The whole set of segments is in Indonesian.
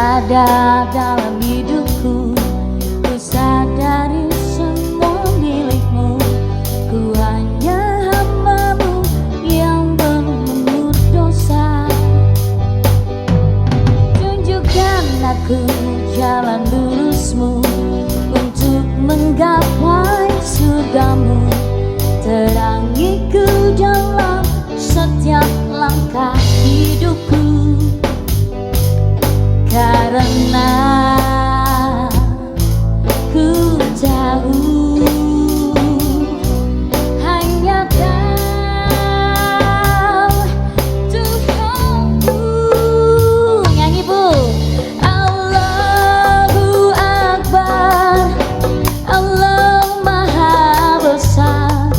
ada dalam hidupku. Ku sadari semua milikmu, ku hanya hambamu yang bermengut dosa. Tunjukkan aku jalan lurusmu untuk menggapai surgamu. Terangiku dalam setiap langkah hidupku, karena ku tahu hanya Kau Tuhanku. Nyanyi Bu. Allahu Akbar, Allah Maha Besar,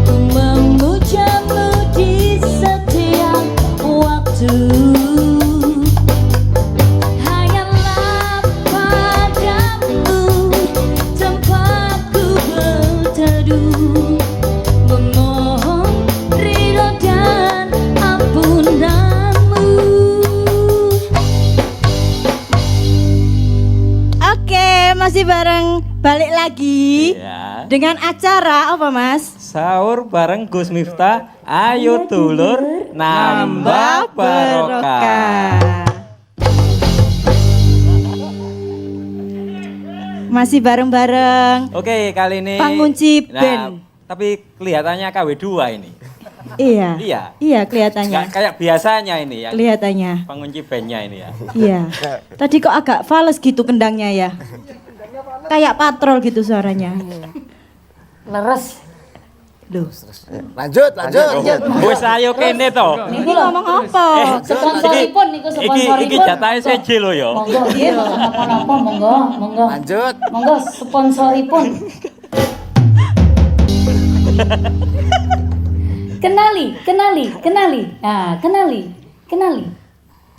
ku memujamu di setiap waktu. Hanyalah padamu tempatku berteduh, memohon ridho dan ampunanmu. Oke, masih bareng balik lagi Ya. dengan acara apa Mas? Sahur bareng Gus Miftah, ayo dulur nambah barokah. Masih bareng-bareng. Oke, kali ini Pangunci band. tapi kelihatannya KW2 ini. Iya. Iya. Iya kelihatannya. Nggak kayak biasanya ini ya. Kelihatannya. Pengunci bandnya ini ya. Iya. Tadi kok agak fals gitu kendangnya ya. Kayak patrol gitu suaranya. Leres. Loh. Lanjut. Wis ayo kene to. Ini ngomong apa? Sponsoripun niku sponsoripun. Iki jatahe seje lho ya. Monggo nggih, mboten napa-napa, monggo. Lanjut. Monggo sponsoripun. Kenali. Nah, kenali.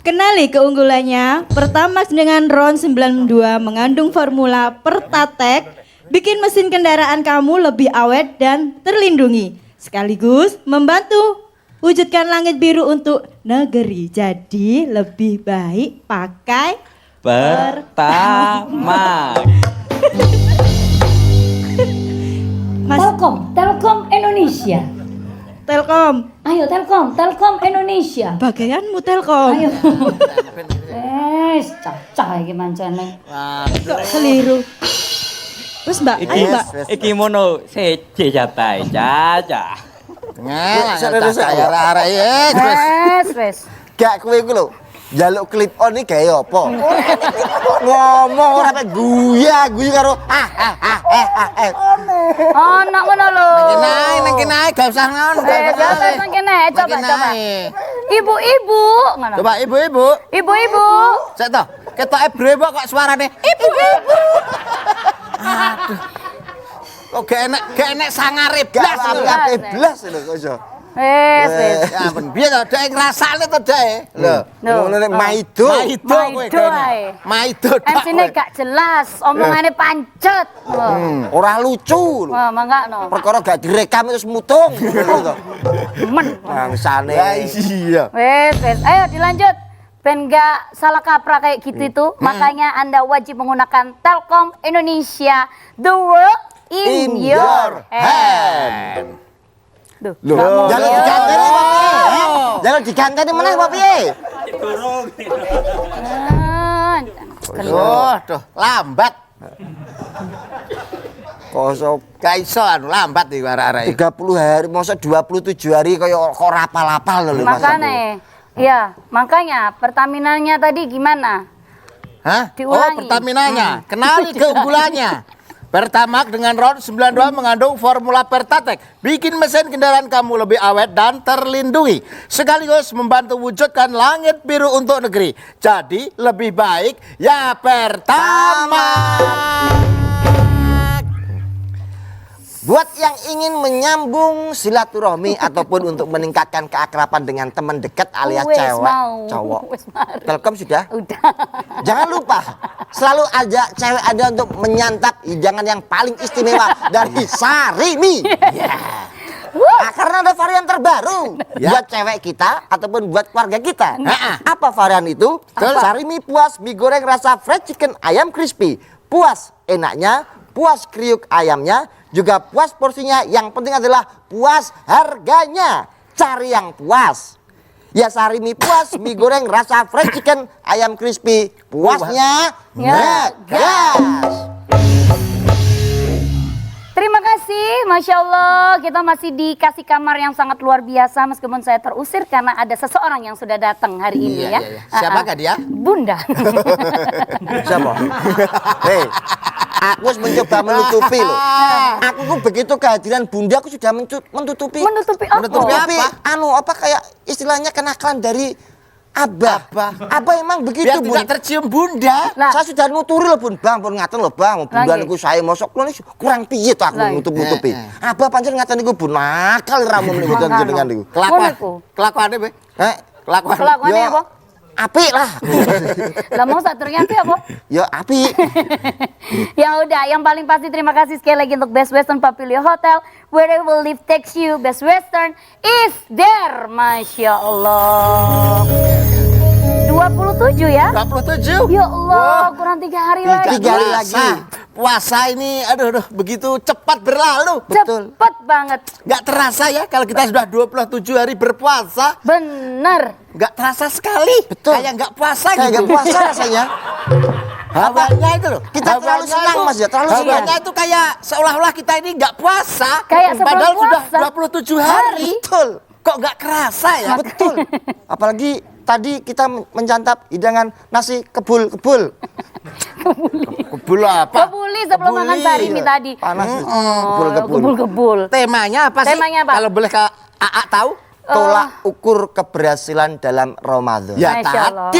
Kenali keunggulannya. Pertamax dengan RON 92 mengandung formula Pertatek, bikin mesin kendaraan kamu lebih awet dan terlindungi. Sekaligus membantu wujudkan langit biru untuk negeri. Jadi lebih baik pakai Pertama. Mas Telkom Indonesia. Telkom. Ayo Telkom Indonesia. Bagianmu Telkom. Ayo. Cacah iki mancane. Kok keliru. Wes Mbak, ayo Mbak. Iki mono seje jatahe, Caca. Saya arek Wes. Gak kowe iku lho. Jaluk clip on iki gawe apa? Ngomong ora mek guyu karo Ana ngono lho. Nang kene ae gak usah ngono. Nang kene coba. Ibu-ibu ngono. Coba ibu-ibu. Ibu-ibu. Sik to. Ketoke brewok kok suarane ibu-ibu. Aduh. Kok gak enek sangare blas blas lho kok iso. Wes. Ya ampun, piye to dek ngrasakne to dek. Lho, ngono nek maido. Maido. MC-ne gak jelas, omongane pancet. Ora lucu. Wah, mangkano. Perkara gak direkam terus mutung. Men. Bangsane. Ya iya. Wes. Ayo dilanjut. Ben gak salah kaprah kayak gitu itu, makanya Anda wajib menggunakan Telkom Indonesia. The world in your hand. Loh, jalur diganteni apa piye? Jalur diganteni meneh apa piye? Duh, lambat. Kosok gak iso anu lambat iki arek-arek. 30 hari, masa 27 hari kaya ora apal-apal lho Mas. Makanya, iya, makanya Pertaminanya tadi gimana? Hah? Diulangi. Oh, Pertaminanya. Kenali keunggulannya. Pertamax dengan RON 92 mengandung formula Pertatek, bikin mesin kendaraan kamu lebih awet dan terlindungi, sekaligus membantu wujudkan langit biru untuk negeri. Jadi lebih baik ya Pertamax. Buat yang ingin menyambung silaturahmi ataupun untuk meningkatkan keakraban dengan teman dekat alias Wes cewek, mau. cowok. Wes mari. Telkom sudah? Udah. Jangan lupa selalu ajak cewek Anda untuk menyantap hidangan yang paling istimewa dari Sarimi. Yeah. Nah, karena ada varian terbaru buat cewek kita ataupun buat keluarga kita. Apa varian itu? Sari mie puas mie goreng rasa fried chicken ayam crispy. Puas enaknya, puas kriuk ayamnya, juga puas porsinya. Yang penting adalah puas harganya. Cari yang puas. Ya sari mie puas, mie goreng rasa fried chicken, ayam crispy. Puasnya ngegas. Terima kasih, Masya Allah. Kita masih dikasih kamar yang sangat luar biasa meskipun saya terusir karena ada seseorang yang sudah datang hari ini ya. Siapakah dia? Bunda. Siapa? Hei, aku mencoba menutupi loh. Aku tuh begitu kehadiran Bunda aku sudah menutupi. Menutupi apa? Menutupi apa kayak istilahnya kenakalan dari Abah. Abah emang begitu, Biar Bun. tidak tercium Bunda. Lah. Saya sudah nuturi loh, Bun. Bang, pun ngaten loh, Bang. Bunda Lagi. niku saya mosok kula niku kurang piye to aku Lagi. nutup-nutupi. Abah pancen ngaten niku, Bun. Nakal ramu niku Makanya. jenengan niku. Kelakuannya, Be. Kelakuan. Kelakuannya Yo, apa? Apik lah. Lah mau saturnya apa? Yo apik. Ya udah, yang paling pasti terima kasih sekali lagi untuk Best Western Pavilion Hotel. Wherever live takes you, Best Western is there. Masya Allah. 27 ya? 27. Ya Allah, kurang 3 hari lagi. 3 hari lagi. Puasa ini, aduh, begitu cepat berlalu. Betul. Cepet banget. Gak terasa ya kalau kita sudah 27 hari berpuasa. Bener. Gak terasa sekali. Betul. Kayak gak puasa Kayak gitu. gak puasa rasanya. Hawanya itu loh. Kita terlalu Hawanya senang, itu- Mas, ya, terlalu Hawanya itu kayak seolah-olah kita ini gak puasa. Kayak sebelum Padahal sudah puasa. 27 hari. Betul. Kok gak kerasa ya? Betul. Apalagi tadi kita mencantap hidangan nasi kebul-kebul. Kebul apa? Kebuli sebelum Kebuli. makan sarimi tadi. Panas. Oh, Kebul-kebul. kebul-kebul. Temanya apa sih? Temanya apa? Kalau boleh Kak AA tahu? Tolak ukur keberhasilan dalam Ramadan. Ya Masya Allah.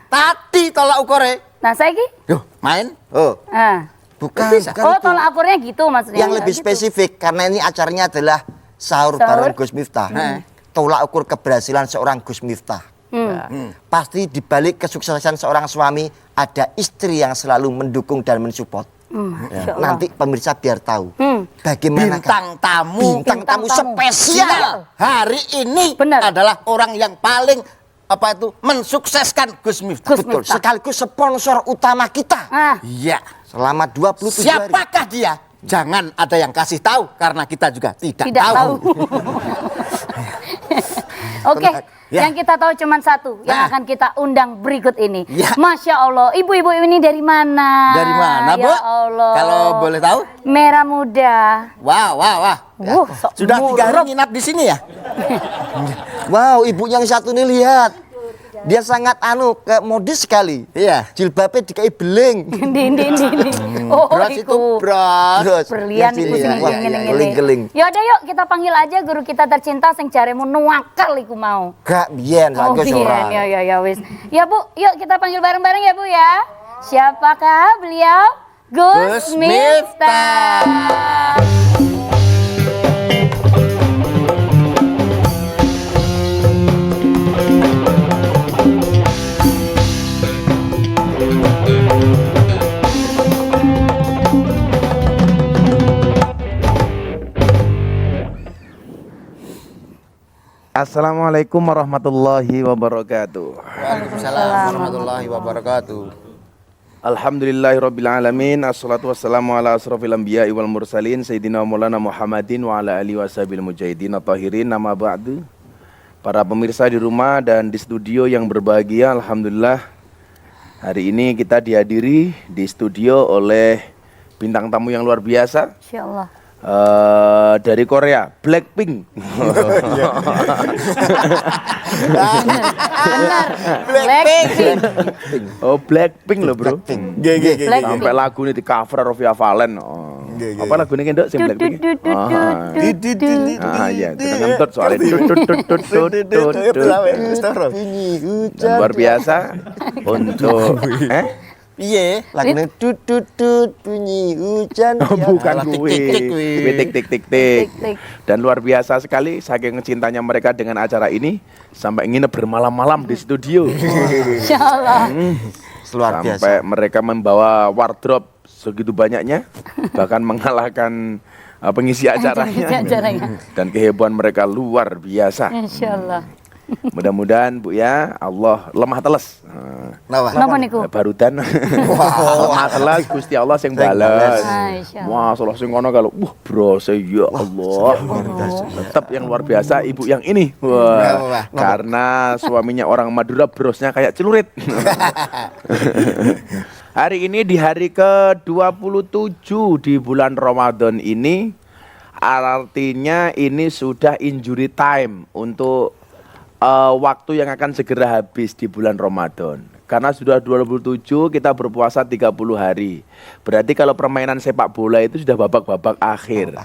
tadi tolak ukurnya. Nah, saya ki? Duh, main? Oh, Ah. bukan Oh, itu. tolak ukurnya gitu maksudnya. Yang lebih Gitu. spesifik karena ini acaranya adalah sahur bareng Gus Miftah. Tolak ukur keberhasilan seorang Gus Miftah. Pasti di balik kesuksesan seorang suami ada istri yang selalu mendukung dan mensupport. Masya Allah. Nanti pemirsa biar tahu bagaimana Bintang tamu. bintang tamu spesial hari ini Benar. adalah orang yang paling mensukseskan Gus Miftah. Gus betul Miftah. sekaligus sponsor utama kita Ah, Iya. selama 27 hari. Siapakah dia? Jangan ada yang kasih tahu karena kita juga tidak, tidak tahu. Oke, Ya. yang kita tahu cuma satu, yang Nah. akan kita undang berikut ini. Ya. Masya Allah, ibu-ibu ini dari mana? Dari mana, Bu? Ya Allah. Kalau boleh tahu? Merah Muda. Wah. Sok Sudah 3 hari murah. nginap di sini ya? Wow, ibu yang satu ini lihat. Dia sangat modis sekali. Iya. Jilbabnya dikai beling. Ini. Oh, Bros itu bros. Terus, Berlian yang iku sini, sing ya. Wah, ngene-ngene. geling-geling. Ya udah yuk kita panggil aja guru kita tercinta sing jaremu nuwakal iku mau. Gak biyen Oh, aku seorang. ya wis. Ya Bu, yuk kita panggil bareng-bareng ya Bu ya. Siapakah beliau? Gus Gus Miftah. Assalamualaikum warahmatullahi wabarakatuh. Waalaikumsalam warahmatullahi wabarakatuh. Alhamdulillahirrabbilalamin. Assalatu wassalamu ala asrafil anbiya'i wal mursalin Sayyidina Maulana Muhammadin wa ala alihi washabil mujahidin at-tahirin. Nama ba'du. Para pemirsa di rumah dan di studio yang berbahagia, alhamdulillah hari ini kita dihadiri di studio oleh bintang tamu yang luar biasa. Insyaallah. Dari Korea, Blackpink. Benar. Blackpink. Oh, Blackpink loh, Bro. Blackpink. Sampai lagu ini di cover Rovia Valen. Oh. Apa lagu ini kendok sing Blackpink? Iya, itu kan ngentut soalnya Bunyi hujan. Dan luar biasa untuk Iya. Lagunya tut bunyi hujan. Oh, ya. bukan Alah, tik, gue. tik, tik, wih. Tik tik tik tik. Tik. Dan luar biasa sekali saking cintanya mereka dengan acara ini sampai nginep bermalam-malam di studio. Insyaallah. Luar biasa. Sampai mereka membawa wardrobe segitu banyaknya, bahkan mengalahkan pengisi acaranya. Dan kehebohan mereka luar biasa. Insya Allah. Mudah-mudahan Bu ya, Allah lemah teles. Napa niku? Barudan. Lemah teles Gusti Allah sing bales. Insyaallah. Wah, salah sing ngono kalau brose ya Allah. Tetap yang luar biasa ibu yang ini. Wah, karena suaminya orang Madura brosnya kayak celurit. Hari ini di hari ke-27 di bulan Ramadan ini, artinya ini sudah injury time untuk waktu yang akan segera habis di bulan Ramadan. Karena sudah 27 kita berpuasa 30 hari. Berarti kalau permainan sepak bola itu sudah babak-babak akhir.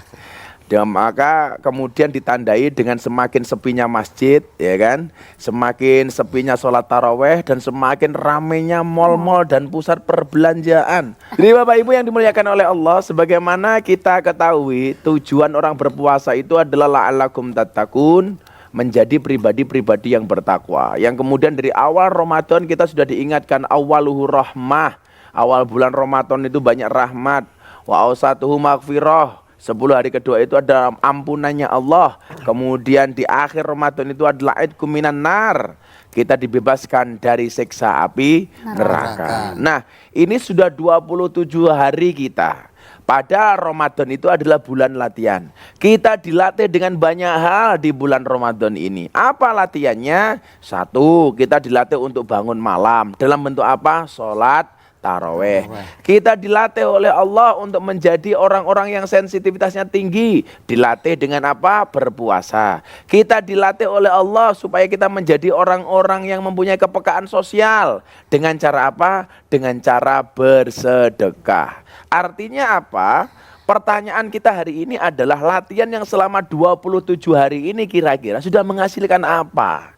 Dan maka kemudian ditandai dengan semakin sepinya masjid, ya kan? Semakin sepinya sholat taraweh dan semakin ramenya mal-mal dan pusat perbelanjaan. Jadi Bapak Ibu yang dimuliakan oleh Allah, sebagaimana kita ketahui tujuan orang berpuasa itu adalah la'allakum tattaqun, menjadi pribadi-pribadi yang bertakwa. Yang kemudian dari awal Ramadan kita sudah diingatkan awaluhu rahmah. Awal bulan Ramadan itu banyak rahmat. Wa ausatuhu maghfirah. 10 hari kedua itu ada ampunannya Allah. Kemudian di akhir Ramadan itu adalah idkum minan nar. Kita dibebaskan dari siksa api neraka. Nah, ini sudah 27 hari kita. Pada Ramadan itu adalah bulan latihan. Kita dilatih dengan banyak hal di bulan Ramadan ini. Apa latihannya? 1, kita dilatih untuk bangun malam. Dalam bentuk apa? Sholat taraweh. Kita dilatih oleh Allah untuk menjadi orang-orang yang sensitivitasnya tinggi. Dilatih dengan apa? Berpuasa. Kita dilatih oleh Allah supaya kita menjadi orang-orang yang mempunyai kepekaan sosial. Dengan cara apa? Dengan cara bersedekah. Artinya apa? Pertanyaan kita hari ini adalah latihan yang selama 27 hari ini kira-kira sudah menghasilkan apa?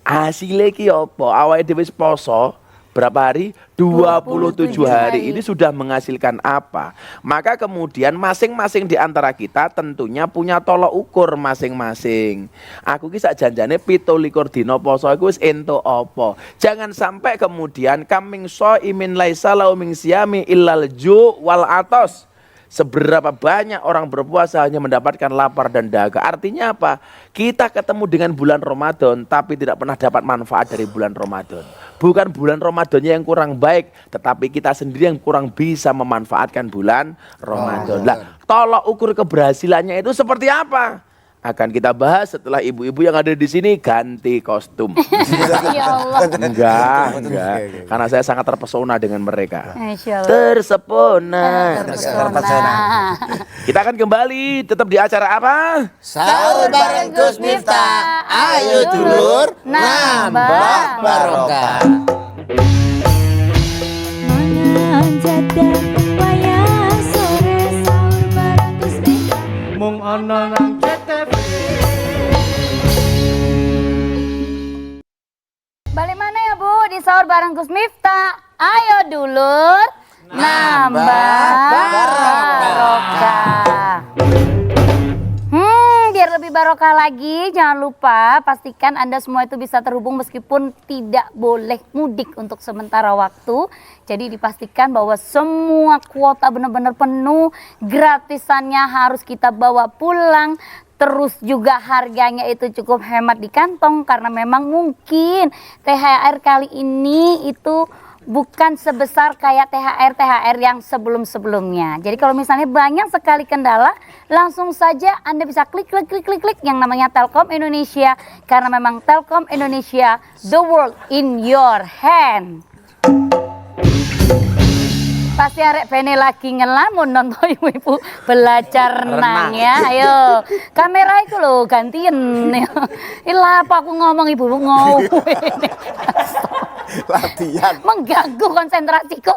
Hasilnya ki apa? Awake dhewe wis poso berapa hari? 27 hari ini sudah menghasilkan apa? Maka kemudian masing-masing di antara kita tentunya punya tolok ukur masing-masing. Aku ki sak janjane 17 dina poso iku wis entuk apa? Jangan sampai kemudian kaming shaimin laisa lau min siyami illal ju' wal atos. Seberapa banyak orang berpuasa hanya mendapatkan lapar dan dahaga. Artinya apa? Kita ketemu dengan bulan Ramadan tapi tidak pernah dapat manfaat dari bulan Ramadan. Bukan bulan Ramadannya yang kurang baik, tetapi kita sendiri yang kurang bisa memanfaatkan bulan Ramadan. Lah, tolok ukur keberhasilannya itu seperti apa? Akan kita bahas setelah ibu-ibu yang ada di sini ganti kostum. Ya Allah. Enggak. Karena saya sangat terpesona dengan mereka. Insya Allah. Terpesona. Terpesona. Kita akan kembali tetap di acara apa? Sahur bareng Gus Miftah. Ayo dulur, nambah barokah. Mangan jadah wayah sore sahur bareng Gus Miftah. Mung ana nang CTV. Balik mana ya Bu? Di sahur bareng Gus Miftah. Ayo dulur, nambah barokah. Biar lebih barokah lagi, jangan lupa pastikan Anda semua itu bisa terhubung meskipun tidak boleh mudik untuk sementara waktu. Jadi dipastikan bahwa semua kuota benar-benar penuh, gratisannya harus kita bawa pulang. Terus juga harganya itu cukup hemat di kantong karena memang mungkin THR kali ini itu bukan sebesar kayak THR yang sebelum-sebelumnya. Jadi kalau misalnya banyak sekali kendala, langsung saja Anda bisa klik yang namanya Telkom Indonesia. Karena memang Telkom Indonesia, the world in your hand. Pasti arek pene lagi ngelamun nonton ibu-ibu belajar renang ya. Ayo, kamera itu loh gantian. Ilah apa aku ngomong ibu ngomong. Latihan. Mengganggu konsentrasiku.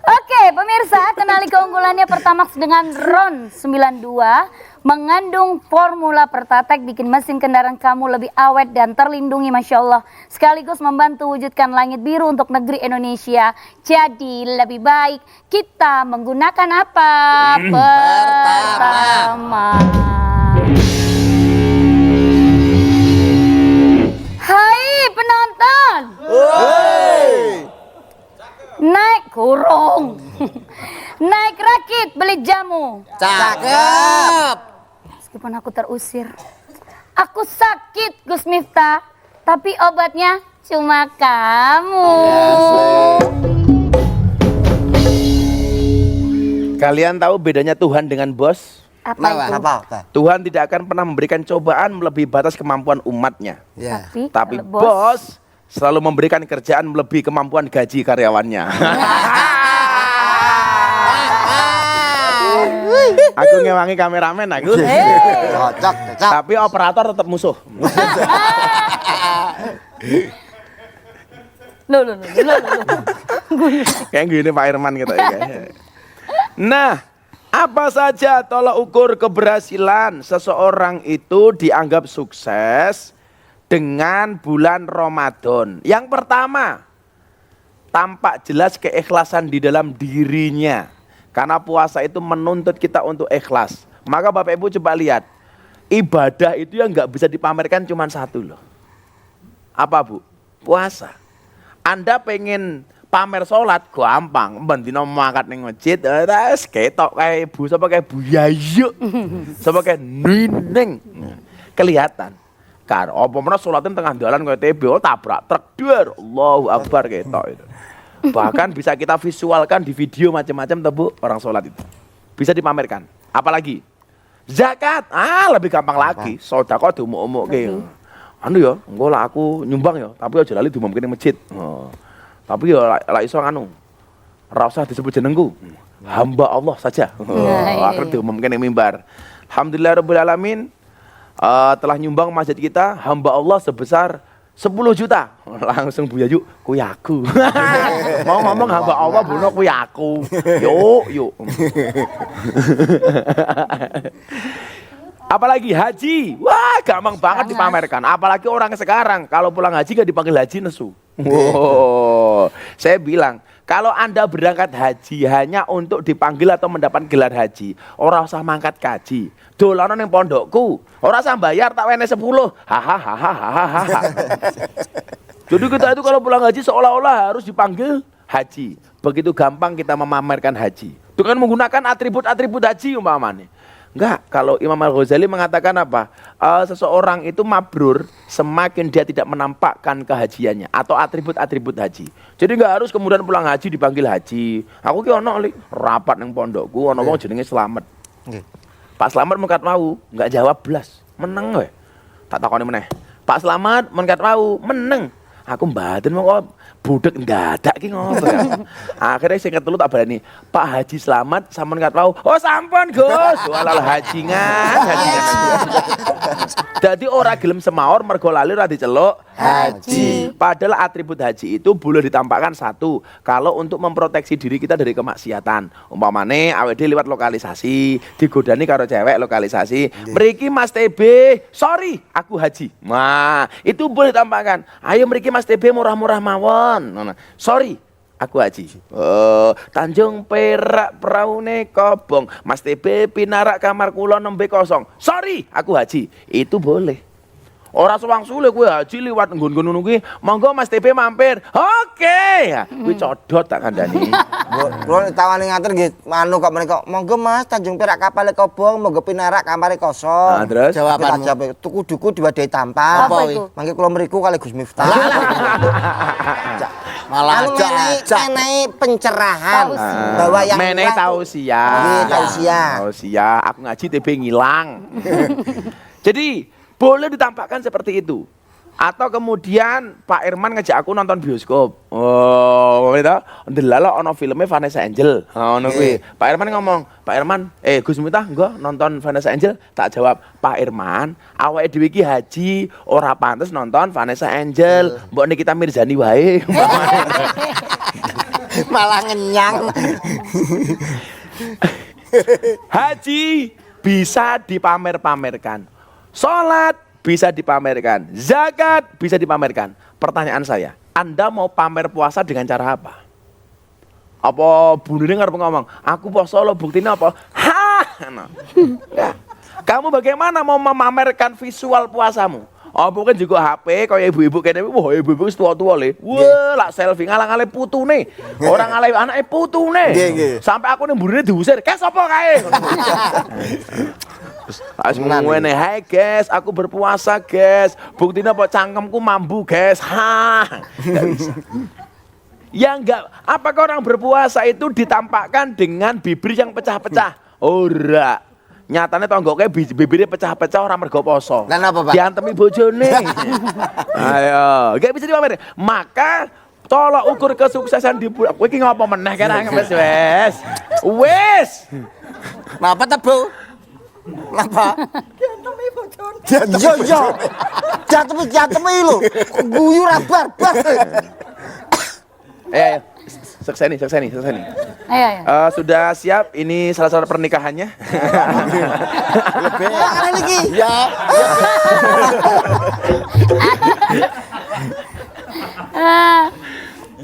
Oke, pemirsa, kenali keunggulannya Pertamax dengan RON 92. Mengandung formula Pertatek, bikin mesin kendaraan kamu lebih awet dan terlindungi, Masya Allah. Sekaligus membantu wujudkan langit biru untuk negeri Indonesia. Jadi lebih baik kita menggunakan apa? Pertamax. Hai penonton. Naik kurung. Naik sakit beli jamu. Cakep. Meskipun aku terusir. Aku sakit Gus Miftah, tapi obatnya cuma kamu. Kalian tahu bedanya Tuhan dengan bos? Apa itu? Apa? Tuhan tidak akan pernah memberikan cobaan melebihi batas kemampuan umatnya. Ya. Tapi kalau bos selalu memberikan kerjaan melebihi kemampuan gaji karyawannya. Aku ngewangi kameramen aku. Cocok. Tapi operator tetap musuh. Loh. Kayak gini Pak Irman gitu ya. Nah, apa saja tolak ukur keberhasilan seseorang itu dianggap sukses dengan bulan Ramadan? Yang pertama, tampak jelas keikhlasan di dalam dirinya. Karena puasa itu menuntut kita untuk ikhlas. Maka Bapak Ibu coba lihat, ibadah itu yang nggak bisa dipamerkan cuma satu loh. Apa Bu? Puasa. Anda pengen pamer sholat gampang, bentino mangkat ning masjid, terus ketok kayak ibu, sapa kayak Bu Yayu, sapa kayak Nining, kelihatan. Karo apa meneh sholatin tengah dalan kayak TB, tabrak truk duar, Allahu Akbar ketok itu. Bahkan bisa kita visualkan di video macam-macam tuh Bu, orang sholat itu. Bisa dipamerkan. Apalagi zakat, lebih gampang lagi. Sedekah diumuk-umuk ke. Anu ya, engko lah aku nyumbang ya, tapi aja lali diumumke ning masjid. Tapi ya lak iso anu. Ora usah disebut jenengku. Hamba Allah saja. Akhirnya diumumke ning mimbar. Alhamdulillahirabbil alamin. Telah nyumbang masjid kita hamba Allah sebesar 10 juta. Langsung Bu Yayu, kuwi aku. Mau ngomong hamba Allah buno kuwi aku. Yuk. Apalagi haji, wah gampang banget dipamerkan. Apalagi orang sekarang kalau pulang haji gak dipanggil haji nesu. Wow, saya bilang kalau Anda berangkat haji hanya untuk dipanggil atau mendapat gelar haji, ora usah mangkat kaji. Dolanan yang pondokku, ora usah bayar tak wene 10. Hahaha. Jadi kita itu kalau pulang haji seolah-olah harus dipanggil haji. Begitu gampang kita memamerkan haji. Dengan menggunakan atribut-atribut haji umpamanya. Enggak, kalau Imam Al-Ghazali mengatakan apa? Seseorang itu mabrur semakin dia tidak menampakkan kehajiannya atau atribut-atribut haji. Jadi enggak harus kemudian pulang haji dipanggil haji. Aku ki ono rapat nang pondokku, ono wong jenenge Slamet. Pak Slamet mengkat mau, enggak jawab blas. Meneng we. Tak takoni meneh. Pak Slamet mengkat mau, meneng. Aku mbaten mongko budek ndadak ki ngopo ya. Akhirnya sing ketelu tak baleni, Pak Haji Slamet sampun kat wau. Oh sampun Gus, walal hajingan. Jadi ora gelem semaur mergo lali ora diceluk haji. Padahal atribut haji itu boleh ditampakkan satu, kalau untuk memproteksi diri kita dari kemaksiatan. Umpamane awake lewat lokalisasi, digodani karo cewek lokalisasi, mriki Mas TB, sorry aku haji. Nah, itu boleh ditampakkan. Ayo mriki Mas TB murah-murah mawon. Sorry, aku haji. Tanjung Perak praune kobong. Mas TB pinarak kamar kula nembe kosong. Sorry, aku haji. Itu boleh. Ora sewang-sule kowe haji liwat nggon-nggon ngono kuwi, monggo Mas TB mampir. Oke. Kuwi codot tak kandhani. Kula tawani ngatur nggih, anu kok menika. Monggo Mas Tanjung Perak kapale kobong, monggo pinarak kamare kosong. Nah, terus jawabanmu tuku duku diwadahi tampar. Apa itu? Mangke kula mriku kali Gus Miftah. Malah Anu menehi pencerahan Tausiah. bahwa yang meneh tausiah. Nggih, tausiah. Tausiah, aku ngaji TB ngilang. Jadi boleh ditampakkan seperti itu. Atau kemudian Pak Irman ngajak aku nonton bioskop. Oh, gitu. Ndelala ono filmnya Vanessa Angel. Ngono kuwi. Pak Irman ngomong, "Pak Irman, Gus Miftah enggak nonton Vanessa Angel?" Tak jawab, "Pak Irman, awake dhewe iki haji, ora pantes nonton Vanessa Angel. Mbok Nikita Mirzani wae." Malah ngenyang. Haji bisa dipamer-pamerkan. Sholat bisa dipamerkan. Zakat bisa dipamerkan. Pertanyaan saya, Anda mau pamer puasa dengan cara apa? Apa bunune ngarep ngomong, aku poso lo buktinya apa? Hah! Ya. Kamu bagaimana mau memamerkan visual puasamu? Apa kan juga HP kaya ibu-ibu kene wah ibu-ibu wis tua-tua le. Wah, lak selfie ngalang-alang putune. Orang ngalang anake putune. Sampai aku ning mburine diusir. Kes apa kae? Terus ngene, "Hai guys, aku berpuasa guys. Buktinya apa cangkemku mambu guys." Nggak bisa. Ya enggak, apakah orang berpuasa itu ditampakkan dengan bibir yang pecah-pecah? Ora. Nyatane tonggo kae bibirnya pecah-pecah orang mergo poso. Lah napa, Pak? Diantemi bojone. Ayo, gak bisa dipamer. Maka tolak ukur kesuksesan di bulan. Kowe iki ngopo meneh kene wis. Wis. Napa ta, Bu? Napa? Yo. Jatemi lho. Guyu ra barbar. Ayo. Sekseni. Ayo. Sudah siap? Ini salah satu pernikahannya. Lebih. Iki. Ya.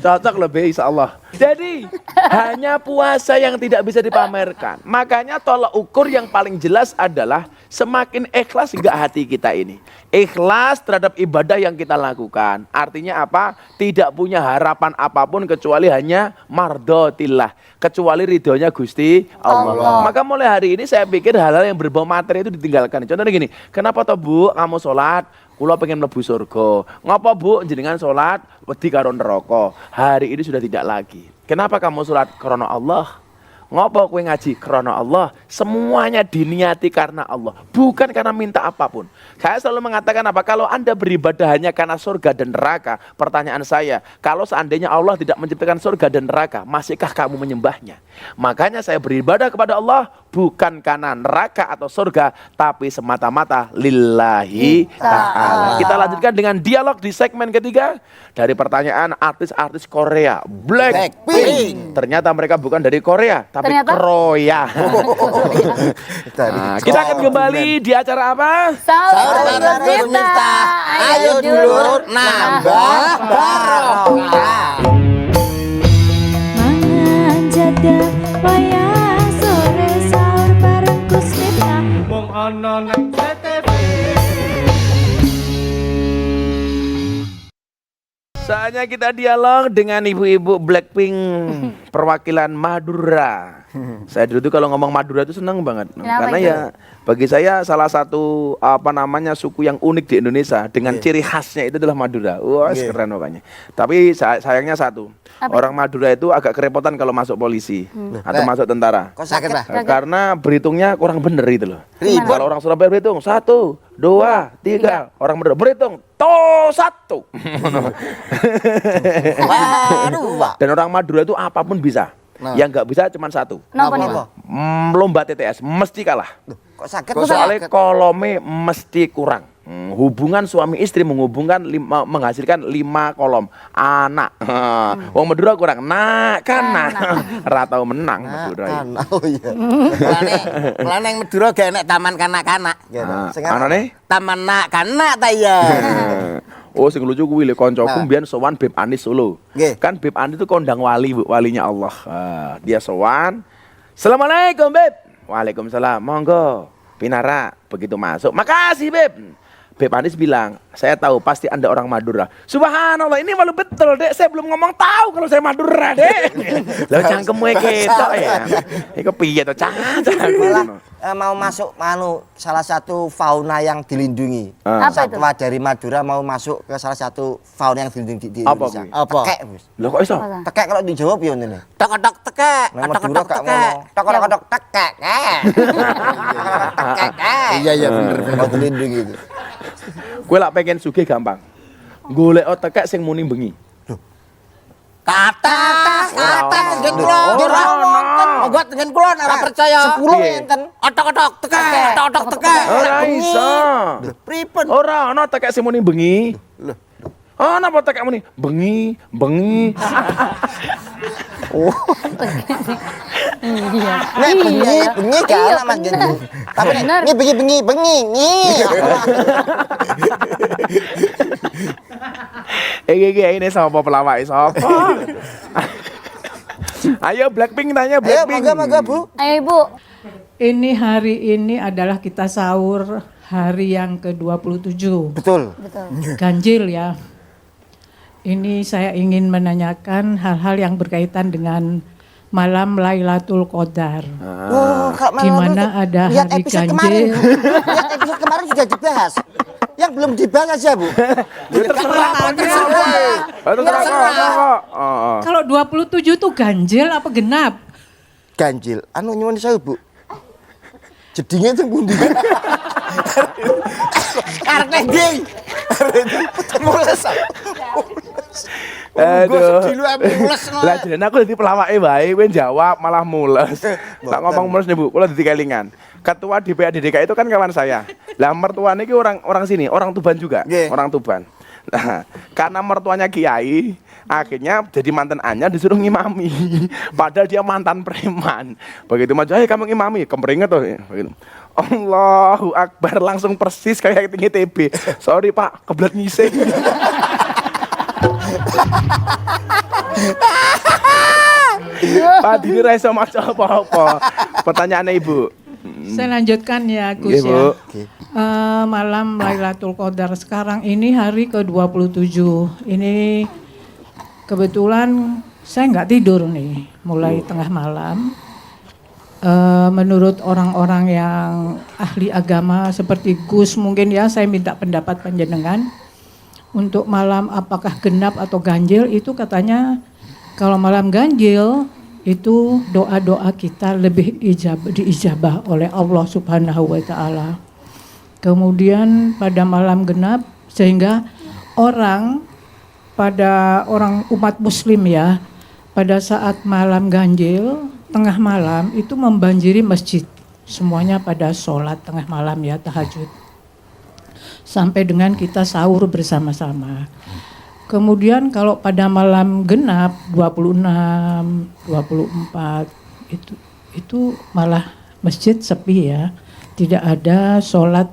Cocok lebih insya Allah. Jadi hanya puasa yang tidak bisa dipamerkan. Makanya tolak ukur yang paling jelas adalah semakin ikhlas enggak hati kita ini. Ikhlas terhadap ibadah yang kita lakukan. Artinya apa? Tidak punya harapan apapun kecuali hanya mardotillah. Kecuali ridhonya Gusti Allah. Maka mulai hari ini saya pikir hal-hal yang berbau materi itu ditinggalkan. Contohnya gini, kenapa toh Bu kamu sholat? Kula pengen mlebu surga. Ngapa Bu jenengan sholat wedi karo neraka? Hari ini sudah tidak lagi. Kenapa kamu sholat karena Allah? Ngapa kowe ngaji karena Allah? Semuanya diniati karena Allah, bukan karena minta apapun. Saya selalu mengatakan apa? Kalau Anda beribadah hanya karena surga dan neraka, pertanyaan saya, kalau seandainya Allah tidak menciptakan surga dan neraka, masihkah kamu menyembahnya? Makanya saya beribadah kepada Allah bukan karena neraka atau surga, tapi semata-mata lillahi ta'ala. Kita lanjutkan dengan dialog di segmen ketiga. Dari pertanyaan artis-artis Korea, Blackpink. Ternyata mereka bukan dari Korea, tapi Kroya. Nah, kita akan kembali di acara apa? Sahur bareng kita. Ayo dulur nambah barokah. Mangan jadah wayah sore sahur bareng Gus Miftah. Saatnya kita dialog dengan ibu-ibu Blackpink perwakilan Madura. Saya dulu tuh kalau ngomong Madura itu senang banget. Karena itu? ya bagi saya salah satu suku yang unik di Indonesia dengan ciri khasnya itu adalah Madura. Wah, keren pokoknya. Tapi sayangnya satu. Orang Madura itu agak kerepotan kalau masuk polisi atau masuk tentara. Kok sakit, Pak? Karena berhitungnya kurang bener itu loh. Kalau orang Surabaya berhitung 1, 2, 3. Orang Madura berhitung 1. Dan orang Madura itu apapun bisa. Yang nggak bisa cuma satu. Napa niku? Lomba TTS mesti kalah. Kok sakit? Soalnya kolome mesti kurang. Hubungan suami istri menghasilkan 5 kolom anak. Wong Madura kurang nak kanan. Ra tau menang Madura. Oh iya. Mulane yang Madura gak enek taman kanak-kanak. Anane? Taman nak kanak ta ya. Oh sing lucu kuwi lho kancaku mbiyen sowan Beb Anis Solo. Kan Beb Anis itu kondang wali, Bu, walinya Allah. Dia sowan. Assalamualaikum, Beb. Waalaikumsalam. Monggo. Pinara, begitu masuk. Makasih, Beb. Beb Anis bilang, saya tahu pasti Anda orang Madura. Subhanallah, ini malu betul, Dek. Saya belum ngomong tahu kalau saya Madura, Dek. Lah cangkemmu ketok ya. Iku piye to, Malah mau masuk salah satu fauna yang dilindungi. Apa itu? Satwa dari Madura mau masuk ke salah satu fauna yang dilindungi di Apa Indonesia. kuwi? Apa? Tekek, Bos. Loh kok iso? Tekek kalau dijawab ya ngene. Tok-tok tekek, Nah, Madura tok-tok gak tekek. ngomong. Tok tekek. Tekek. Iya bener. Mau dilindungi itu. Kowe lak pengen sugih gampang. Golek tekek sing muni bengi. Kata dengan kula. Ora ono. Moga dengan kula ora percaya. 10 enten. Otok-otok tekek, tok-tok tekek. Ora iso. Pripun? Ora ono tekek sing muni bengi. Oh, napa tekek muni bengi. Nek bengi gak ana Mas Jen. Tapi nek ini bengi. Ini sapa pelawak sapa? Ayo Blackpink tanya Ayo Blackpink. monggo Bu. Ayo Ibu. Ini hari ini adalah kita sahur hari yang ke-27. Betul. Ganjil ya. Ini saya ingin menanyakan hal-hal yang berkaitan dengan malam Lailatul Qadar. Oh, kalau Di malam mana itu, ada lihat hari episode kemarin. ganjil. Lihat episode kemarin sudah dibahas. Yang belum dibahas ya, Bu. Kalau 27 itu ganjil apa genap? Ganjil. Anu nyuwun sewu, Bu. Jedinge itu pundi? Arek ndi? Mules. Aduh. Sedih lu mules. Lah jenenge aku dadi pelawake wae, kowe jawab malah mules. Tak ngomong mules nih Bu, kula dadi kelingan. Ketua DPRD DKI itu kan kawan saya. Lah mertuanya ini orang sini, orang Tuban juga, orang Tuban. Nah, karena mertuanya kiai, akhirnya jadi mantan anyar disuruh ngimami. Padahal dia mantan preman. Begitu maju, "Ayo kamu ngimami," kemperinget tuh. Begitu. Allahu Akbar, langsung persis kayak tinggi TB. Sorry Pak, kebelet ngising. Pak Dini ra iso maca apa-apa. Pertanyaannya Ibu. Saya lanjutkan ya Gus Iya, Bu. ya. Malam Lailatul Qadar sekarang ini hari ke-27. Ini kebetulan saya nggak tidur nih mulai tengah malam. Menurut orang-orang yang ahli agama seperti Gus mungkin ya, saya minta pendapat panjenengan untuk malam apakah genap atau ganjil. Itu katanya kalau malam ganjil itu doa-doa kita lebih diijabah oleh Allah Subhanahu wa taala. Kemudian pada malam genap sehingga orang umat muslim ya, pada saat malam ganjil tengah malam itu membanjiri masjid. Semuanya pada sholat tengah malam ya, tahajud. Sampai dengan kita sahur bersama-sama. Kemudian kalau pada malam genap 26, 24 itu malah masjid sepi ya. Tidak ada sholat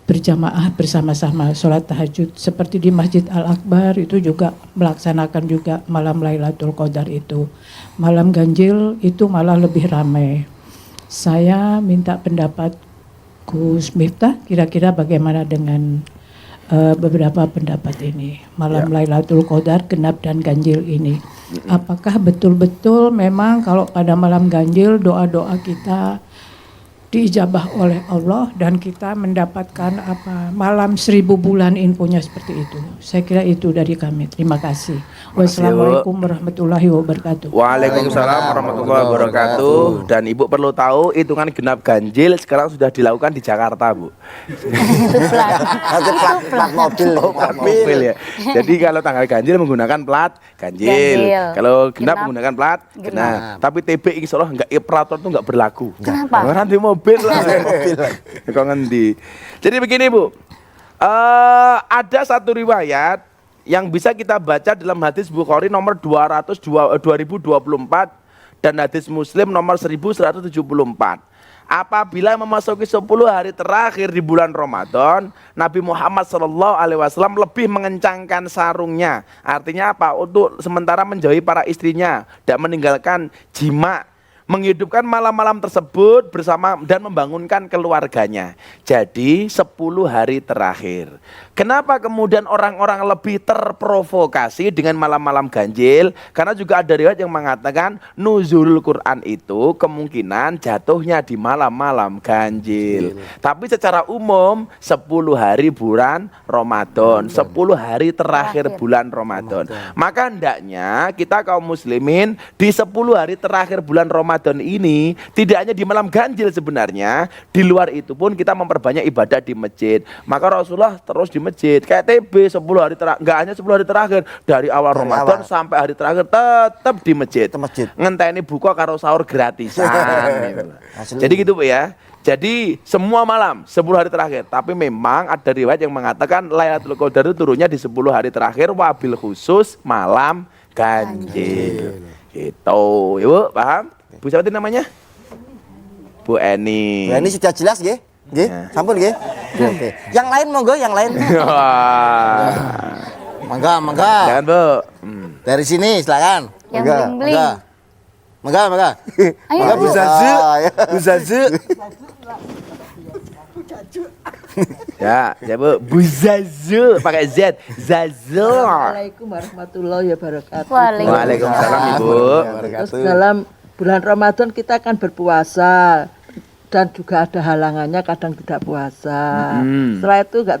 berjamaah bersama-sama, sholat tahajud. Seperti di Masjid Al-Akbar itu juga melaksanakan juga malam Lailatul Qadar itu. Malam ganjil itu malah lebih ramai. Saya minta pendapat Gus Miftah, kira-kira bagaimana dengan beberapa pendapat ini, malam Lailatul Qadar, genap dan ganjil ini. Apakah betul-betul memang kalau pada malam ganjil doa-doa kita diijabah oleh Allah dan kita mendapatkan malam 1000 bulan infonya seperti itu? Saya kira itu dari kami. Terima kasih. Wassalamualaikum warahmatullahi wabarakatuh. Waalaikumsalam warahmatullahi wabarakatuh. Dan Ibu perlu tahu hitungan genap ganjil sekarang sudah dilakukan di Jakarta, Bu. Plat mobil. Plat mobil ya. Jadi kalau tanggal ganjil menggunakan plat ganjil. Kalau genap menggunakan plat genap. Tapi TB insya Allah peraturan itu enggak berlaku. Kenapa? Nanti mobil lah. Kok ngendi. Jadi begini Bu. Ada satu riwayat yang bisa kita baca dalam hadis Bukhari nomor 2024 dan hadis Muslim nomor 1174. Apabila memasuki 10 hari terakhir di bulan Ramadan, Nabi Muhammad SAW lebih mengencangkan sarungnya. Artinya apa? Untuk sementara menjauhi para istrinya dan meninggalkan jima, menghidupkan malam-malam tersebut bersama dan membangunkan keluarganya. Jadi 10 hari terakhir. Kenapa kemudian orang-orang lebih terprovokasi dengan malam-malam ganjil? Karena juga ada riwayat yang mengatakan nuzulul Quran itu kemungkinan jatuhnya di malam-malam ganjil. Tapi secara umum 10 hari bulan Ramadan, 10 hari terakhir bulan Ramadan. Maka hendaknya kita kaum muslimin di 10 hari terakhir bulan Ramadan ini tidak hanya di malam ganjil sebenarnya, di luar itu pun kita memperbanyak ibadah di masjid. Maka Rasulullah terus di masjid kayak TB 10 hari terakhir, enggak hanya 10 hari terakhir, dari awal Ramadan sampai hari terakhir tetap di masjid. Ngenteni buka karo sahur gratisan. Jadi gitu Bu ya. Jadi semua malam 10 hari terakhir. Tapi memang ada riwayat yang mengatakan Lailatul Qadar itu turunnya di 10 hari terakhir wabil khusus malam ganjil. Gitu. Ibu paham? Bu siapa itu namanya? Bu Eni. Bu Eni sudah jelas nggih? Nggih, sampun nggih. Oke. Yang lain monggo, yang lain. Mangga. Jangan Bu. Dari sini silakan. Yang bling-bling. Mangga. Ayo, Mangga Bu. Bu Zazu. Ya Bu. Bu Zazu pakai Z. Zazu. Assalamualaikum warahmatullahi wabarakatuh. Waalaikumsalam Ibu. Terus dalam bulan Ramadan kita akan berpuasa dan juga ada halangannya kadang tidak puasa. Setelah itu nggak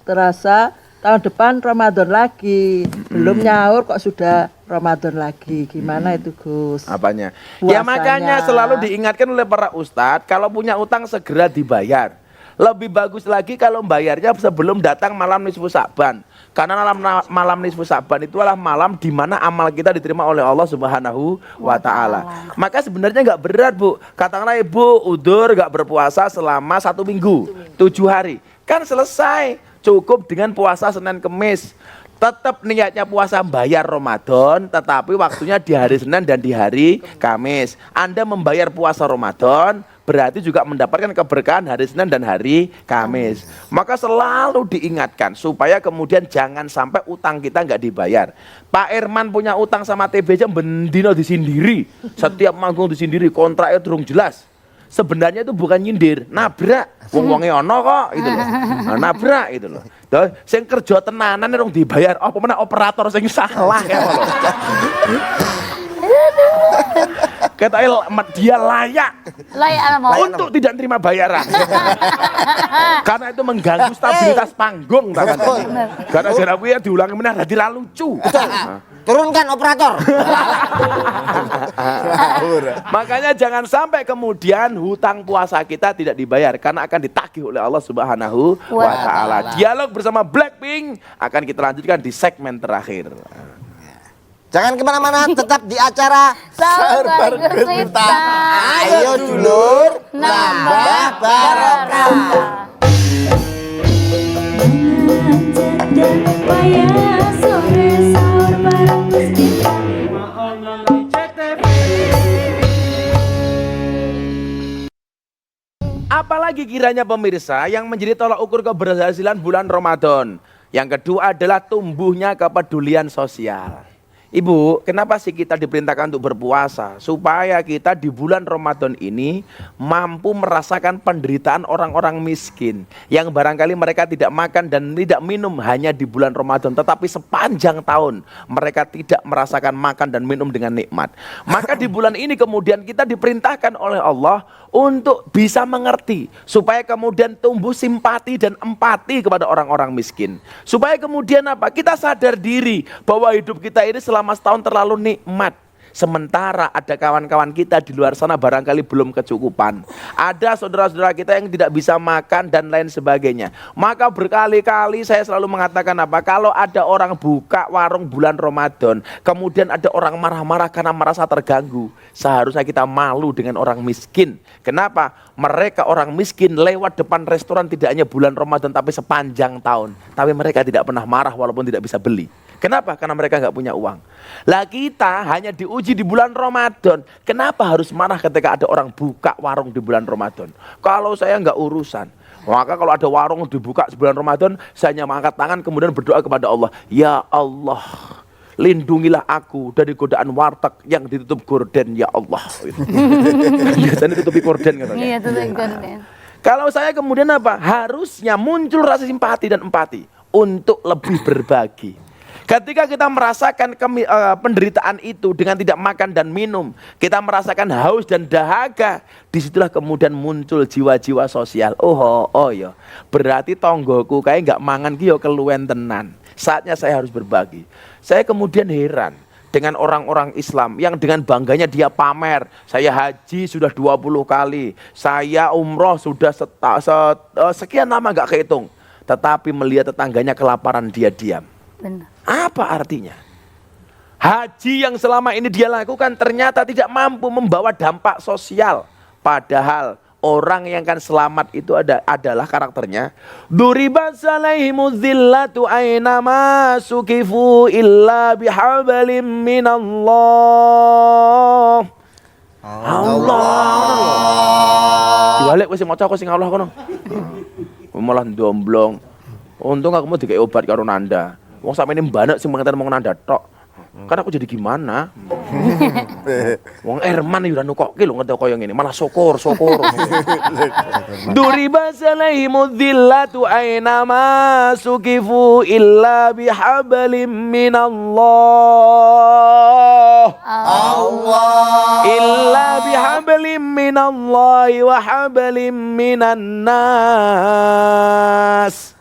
terasa tahun depan Ramadan lagi. Belum nyaur kok sudah Ramadan lagi. Gimana itu Gus? Apanya? Puasanya. Ya makanya selalu diingatkan oleh para ustadz, kalau punya utang segera dibayar. Lebih bagus lagi kalau bayarnya sebelum datang malam nisfu Sa'ban. Karena malam nisfu Sa'ban itu adalah malam di mana amal kita diterima oleh Allah Subhanahu wa Ta'ala. Maka sebenarnya nggak berat Bu. Katakanlah Ibu udur nggak berpuasa selama 1 minggu, 7 hari. Kan selesai. Cukup dengan puasa Senin Kemis. Tetap niatnya puasa bayar Ramadan, tetapi waktunya di hari Senin dan di hari Kamis. Anda membayar puasa Ramadan, berarti juga mendapatkan keberkahan hari Senin dan hari Kamis. Maka selalu diingatkan supaya kemudian jangan sampai utang kita nggak dibayar. Pak Irman punya utang sama TB aja bendino disindiri. Setiap manggung disindiri, kontraknya durung jelas. Sebenarnya itu bukan nyindir, nabrak. Wong-wonge ono kok gitu loh. Nah, nabrak gitu loh. Terus sing kerja tenanan rong dibayar, apa meneh operator sing salah ya loh. Katanya dia layak untuk tidak terima bayaran. Karena itu mengganggu stabilitas panggung. Karena gara kuwi diulangi meneh dadi ra lucu. Turunkan operator. Makanya jangan sampai kemudian hutang puasa kita tidak dibayar karena akan ditagih oleh Allah Subhanahu wa Ta'ala. Dialog bersama Blackpink akan kita lanjutkan di segmen terakhir. Jangan kemana-mana, tetap di acara Sahur bareng kita. Ayo dulur, nambah barokah. Apalagi kiranya pemirsa yang menjadi tolak ukur keberhasilan bulan Ramadan. Yang kedua adalah tumbuhnya kepedulian sosial. Ibu, kenapa sih kita diperintahkan untuk berpuasa? Supaya kita di bulan Ramadan ini mampu merasakan penderitaan orang-orang miskin. Yang barangkali mereka tidak makan dan tidak minum hanya di bulan Ramadan. Tetapi sepanjang tahun mereka tidak merasakan makan dan minum dengan nikmat. Maka di bulan ini kemudian kita diperintahkan oleh Allah untuk bisa mengerti. Supaya kemudian tumbuh simpati dan empati kepada orang-orang miskin. Supaya kemudian apa? Kita sadar diri bahwa hidup kita ini selama setahun terlalu nikmat. Sementara ada kawan-kawan kita di luar sana barangkali belum kecukupan. Ada saudara-saudara kita yang tidak bisa makan dan lain sebagainya. Maka berkali-kali saya selalu mengatakan apa? Kalau ada orang buka warung bulan Ramadan, kemudian ada orang marah-marah karena merasa terganggu, seharusnya kita malu dengan orang miskin. Kenapa? Mereka orang miskin lewat depan restoran tidak hanya bulan Ramadan tapi sepanjang tahun. Tapi mereka tidak pernah marah walaupun tidak bisa beli. Kenapa? Karena mereka nggak punya uang. Lah kita hanya diuji di bulan Ramadan. Kenapa harus marah ketika ada orang buka warung di bulan Ramadan? Kalau saya nggak urusan. Maka kalau ada warung dibuka di bulan Ramadan, saya hanya mengangkat tangan kemudian berdoa kepada Allah. Ya Allah, lindungilah aku dari godaan warteg yang ditutup gorden, ya Allah. Biasanya ditutupi gorden katanya. Iya, tutupi gorden. Kalau saya kemudian apa? Harusnya muncul rasa simpati dan empati untuk lebih berbagi. Ketika kita merasakan penderitaan itu dengan tidak makan dan minum, kita merasakan haus dan dahaga, disitulah kemudian muncul jiwa-jiwa sosial. Oh ya, berarti tonggoku kayak nggak mangan kyo keluwen tenan. Saatnya saya harus berbagi. Saya kemudian heran dengan orang-orang Islam yang dengan bangganya dia pamer. Saya haji sudah 20 kali, saya umroh sudah sekian lama nggak kehitung. Tetapi melihat tetangganya kelaparan dia diam. Benar. Apa artinya? Haji yang selama ini dia lakukan ternyata tidak mampu membawa dampak sosial. Padahal orang yang akan selamat itu adalah karakternya. Duribat alaihimu zillatu aynama sukifu illa bihabalim minallah. Allah. Dibalik wis maca aku sing Allah kono. Malah ndomblong. Untung aku mau dikai obat karo Nanda. Wong sampe ini banyak sing mengerti ngomong Nanda tok. Kan aku jadi gimana? Wong Herman yo ora nukokke lho ngerti koyo ngene, malah syukur. Duriba salaimu dhillatu aina ma sukifu illa bihablim minallah. Illa bihablim minallahi wa hablim minan nas.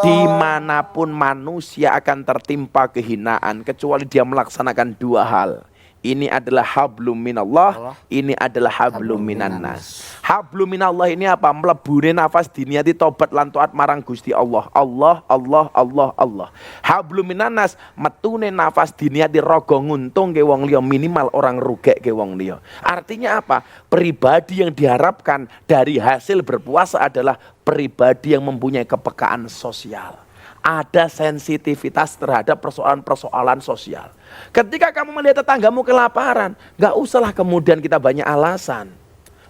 Dimanapun manusia akan tertimpa kehinaan kecuali dia melaksanakan dua hal. Ini adalah hablum minallah, ini adalah hablum minannas. Hablum minallah ini apa? Melebune nafas diniati tobat lan taat marang Gusti Allah. Allah. Hablum minannas metune nafas diniati rogo nguntung ke wong liya, minimal orang rugek ke wong liya. Artinya apa? Pribadi yang diharapkan dari hasil berpuasa adalah pribadi yang mempunyai kepekaan sosial. Ada sensitivitas terhadap persoalan-persoalan sosial. Ketika kamu melihat tetanggamu kelaparan, gak usahlah kemudian kita banyak alasan.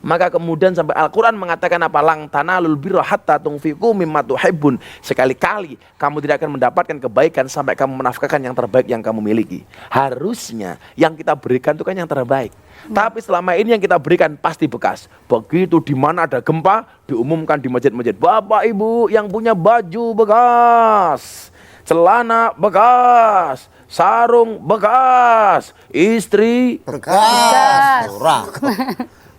Maka kemudian sampai Al-Quran mengatakan apa? Lang tanalul birra hatta tunfiqu mimma tuhibbun. Sekali-kali kamu tidak akan mendapatkan kebaikan sampai kamu menafkahkan yang terbaik yang kamu miliki. Harusnya yang kita berikan itu kan yang terbaik. Tapi selama ini yang kita berikan pasti bekas. Begitu di mana ada gempa, diumumkan di masjid-masjid, Bapak Ibu yang punya baju bekas, celana bekas, sarung bekas, istri Bekas.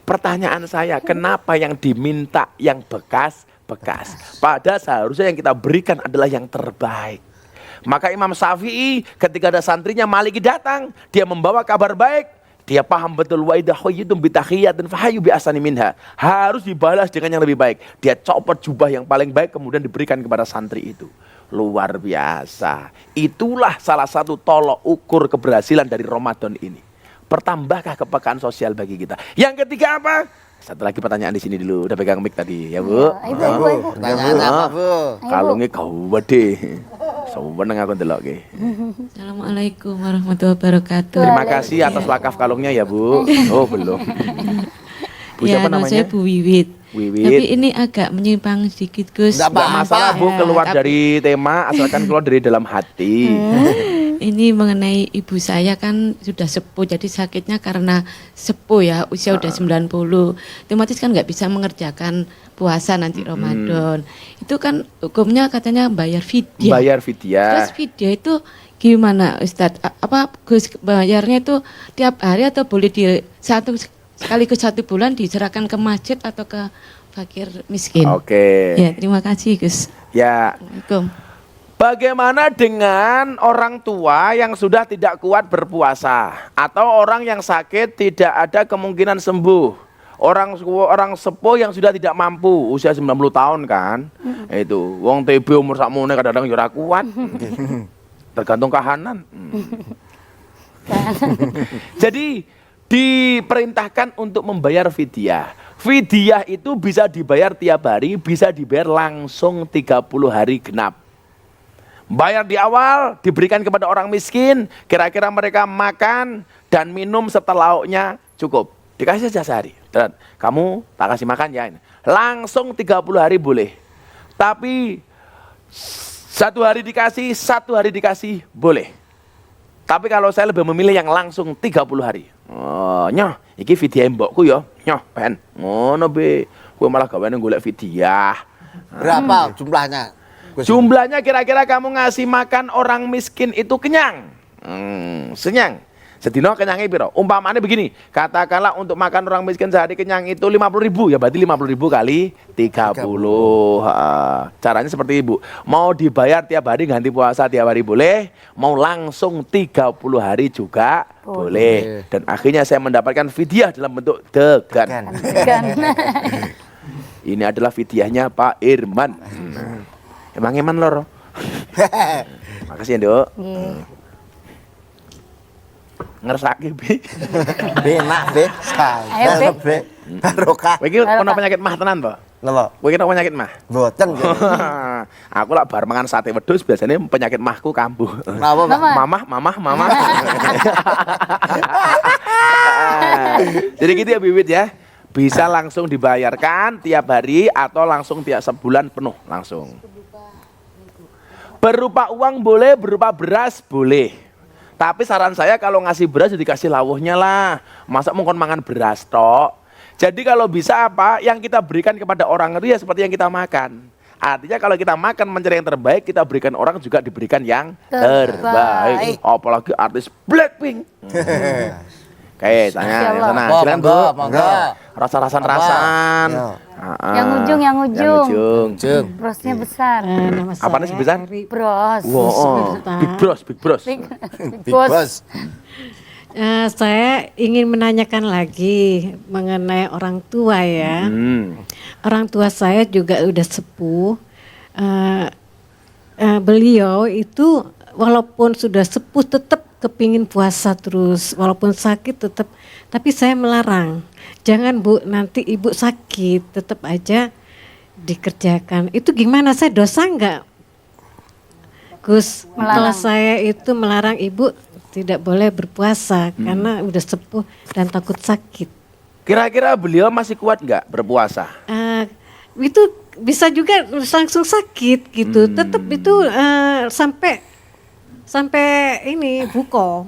Pertanyaan saya, kenapa yang diminta yang bekas-bekas? Padahal seharusnya yang kita berikan adalah yang terbaik. Maka Imam Syafi'i ketika ada santrinya Maliki datang, dia membawa kabar baik. Dia paham betul wa idza huyyitum bi tahiyyatin fahayyu bi ahsani minha. Harus dibalas dengan yang lebih baik. Dia copot jubah yang paling baik kemudian diberikan kepada santri itu. Luar biasa. Itulah salah satu tolok ukur keberhasilan dari Ramadan ini. Pertambahkah kepekaan sosial bagi kita? Yang ketiga apa? Satu lagi pertanyaan di sini dulu. Udah pegang mic tadi, ya Bu? Ibu. Pertanyaan apa, Bu? Kalungnya kau gede. Seneng aku ndelok ki. Assalamualaikum warahmatullahi wabarakatuh. Terima kasih atas wakaf kalungnya ya Bu. Oh belum. Bu Ya, siapa nama namanya? saya Bu Wiwit. Wiwit. Tapi ini agak menyimpang sedikit Gus. Nggak Gak masalah Bu, Ya, keluar tapi- dari tema asalkan keluar dari dalam hati. Ini mengenai ibu saya kan sudah sepuh, jadi sakitnya karena sepuh ya, usia udah 90. Otomatis kan nggak bisa mengerjakan puasa nanti Ramadan. Itu kan hukumnya katanya bayar fidyah. Bayar fidyah. Terus fidyah itu gimana Ustadz? Apa Gus bayarnya itu tiap hari atau boleh di sekaligus 1 bulan diserahkan ke masjid atau ke fakir miskin? Oke. Ya, terima kasih Gus. Ya. Assalamualaikum. Bagaimana dengan orang tua yang sudah tidak kuat berpuasa atau orang yang sakit tidak ada kemungkinan sembuh? Orang sepuh yang sudah tidak mampu, usia 90 tahun kan? Itu, wong TB umur sakmene kadang-kadang ya ora kuat. Tergantung kahanan. Jadi diperintahkan untuk membayar fidyah. Fidyah itu bisa dibayar tiap hari, bisa dibayar langsung 30 hari genap. Bayar di awal, diberikan kepada orang miskin, kira-kira mereka makan dan minum setelah lauknya cukup. Dikasih saja sehari. Dan kamu tak kasih makan ya. Langsung 30 hari boleh. Tapi 1 hari dikasih, 1 hari dikasih boleh. Tapi kalau saya lebih memilih yang langsung 30 hari. Oh, nyoh, iki fidyah mbokku ya. Nyoh, ben. Ngono be. Kowe malah gaweane golek fidyah. Berapa jumlahnya? Jumlahnya kira-kira kamu ngasih makan orang miskin itu kenyang. Senyang. Sedino kenyangnya piro? Umpamanya begini, katakanlah untuk makan orang miskin sehari kenyang itu 50.000, ya berarti 50.000 kali 30. Caranya seperti Ibu. Mau dibayar tiap hari ganti puasa tiap hari boleh, mau langsung 30 hari juga boleh. Dan akhirnya saya mendapatkan fidyah dalam bentuk degan. Ini adalah fidyahnya Pak Irman. Emang Eman lor. Makasih ya, Dok. Ngersake be. Benak be. Ayo, Be. Be. Barokah. Kowe iki ono penyakit mah tenan to? Napa? Kowe iki ono penyakit mah? Boten. Aku lah bar mangan sate wedhus biasanya penyakit mahku kambuh. Napa, Pak? Mamah. Jadi gitu ya Bibit ya. Bisa langsung dibayarkan tiap hari atau langsung tiap sebulan penuh langsung. Berupa uang boleh, berupa beras boleh. Tapi saran saya kalau ngasih beras ya dikasih lawuhnya lah. Masa mau kon mangan beras tok. Jadi kalau bisa apa yang kita berikan kepada orang itu ya seperti yang kita makan. Artinya kalau kita makan mencari yang terbaik, kita berikan orang juga diberikan yang terbaik. Apalagi artis Blackpink. Oke, tanya yang sana. Silakan Bu. Rasan-rasan. Yang ujung. Brosnya besar. Apa nih besar? Bros. Wow, big bros. Big Bos. Saya ingin menanyakan lagi mengenai orang tua ya. Orang tua saya juga udah sepuh. Beliau itu walaupun sudah sepuh tetap kepingin puasa terus, walaupun sakit tetap. Tapi saya melarang. Jangan Bu, nanti ibu sakit, tetap aja dikerjakan. Itu gimana? Saya dosa enggak? Gus, kalau saya itu melarang ibu tidak boleh berpuasa karena udah sepuh dan takut sakit. Kira-kira beliau masih kuat nggak berpuasa? Itu bisa juga langsung sakit gitu. Tetap itu sampai ini buko.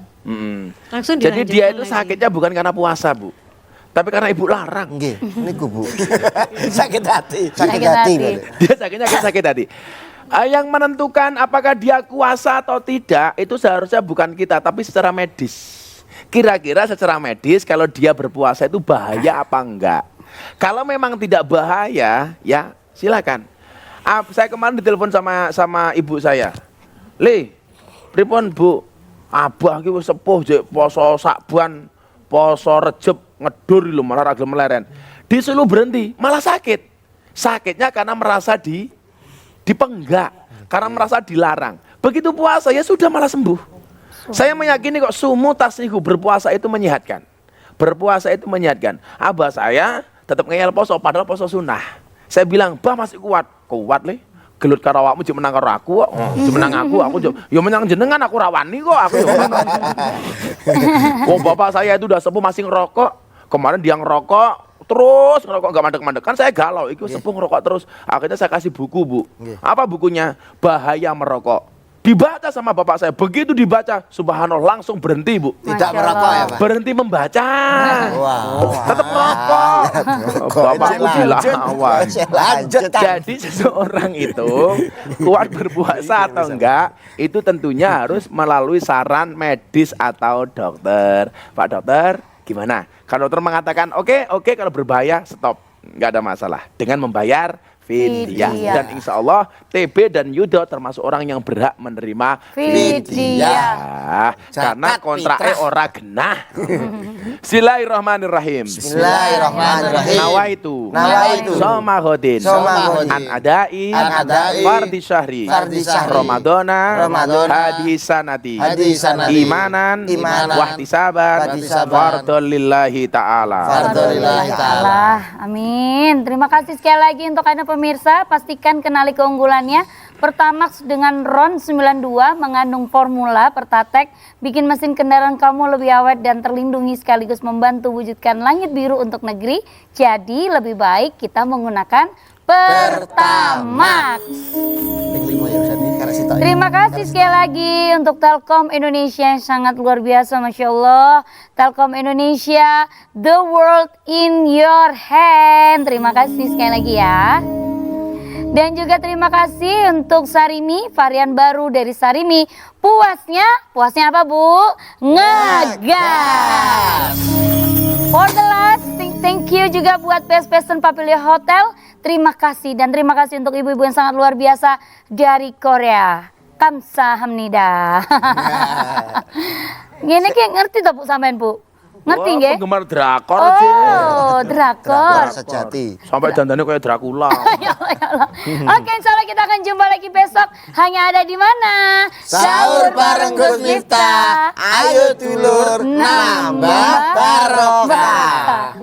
Langsung jadi dia itu lagi. sakitnya bukan karena puasa Bu, tapi karena ibu larang. Nggih, niku Bu. Sakit hati. Dia sakit hati. Yang menentukan apakah dia kuasa atau tidak itu seharusnya bukan kita, tapi secara medis. Kira-kira secara medis kalau dia berpuasa itu bahaya apa enggak? Kalau memang tidak bahaya, ya silakan. Saya kemarin ditelepon sama ibu saya. Le, pripun Bu? Abah ki wis sepuh jek poso Sakban, poso Rejeb ngedur lho malah ra gelem meleren. Disuruh berhenti, malah sakit. Sakitnya karena merasa dipenggak, karena merasa dilarang. Begitu puasa ya sudah malah sembuh. Saya meyakini kok sumu tasnihu, berpuasa itu menyehatkan. Berpuasa itu menyehatkan. Abah saya tetap ngeyel poso padahal poso sunnah. Saya bilang, "Bah masih kuat." Kuat le. Gelut karo awakmu jek menang karo aku kok. Jek menang aku yo menang jenengan aku rawani kok aku yo. Oh, bapak saya itu udah sepuh masih ngerokok. Kemarin dia ngerokok terus ngerokok gak mandek-mandek. Kan saya galau, itu sepuh ngerokok terus. Akhirnya saya kasih buku Bu. Apa bukunya? Bahaya merokok. Dibaca sama bapak saya. Begitu dibaca, subhanallah langsung berhenti Bu. Tidak merokok ya Pak? Berhenti membaca. Wow. Tetap merokok. Bapakku dilawan. Lanjut. Jadi seseorang itu kuat berpuasa atau enggak, itu tentunya harus melalui saran medis atau dokter. Pak dokter, gimana? Kalau dokter mengatakan oke, kalau berbahaya stop, nggak ada masalah dengan membayar fidyah. Dan insya Allah TB dan Yudo termasuk orang yang berhak menerima fidyah. Karena kontraknya ora genah. Bismillahirrahmanirrahim. Nawaitu. Somahodin. An adai. Fardi syahri. Ramadana. Hadisanati. Imanan. Wahtisaban. Fardol lillahi ta'ala. Amin. Terima kasih sekali lagi untuk Anda pemirsa. Pastikan kenali keunggulannya. Pertamax dengan RON 92 mengandung formula Pertatek, bikin mesin kendaraan kamu lebih awet dan terlindungi sekaligus membantu wujudkan langit biru untuk negeri. Jadi lebih baik kita menggunakan Pertamax. Terima kasih sekali lagi untuk Telkom Indonesia yang sangat luar biasa, Masya Allah. Telkom Indonesia, the world in your hand. Terima kasih sekali lagi ya. Dan juga terima kasih untuk Sarimi, varian baru dari Sarimi. Puasnya apa Bu? Ngegas. For the last, thank you juga buat Best Western Pavilion Hotel. Terima kasih dan terima kasih untuk ibu-ibu yang sangat luar biasa dari Korea. Kamsahamnida. Gini kayak ngerti toh Bu sampean Bu? Ngerti nggih? Penggemar drakor Oh, drakor sejati. sampai dandannya kayak Dracula. Ya Allah. Oke, insya Allah kita akan jumpa lagi besok. Hanya ada di mana? Sahur bareng Gus Miftah. Ayo dulur nambah barokah.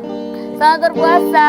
Selamat berpuasa.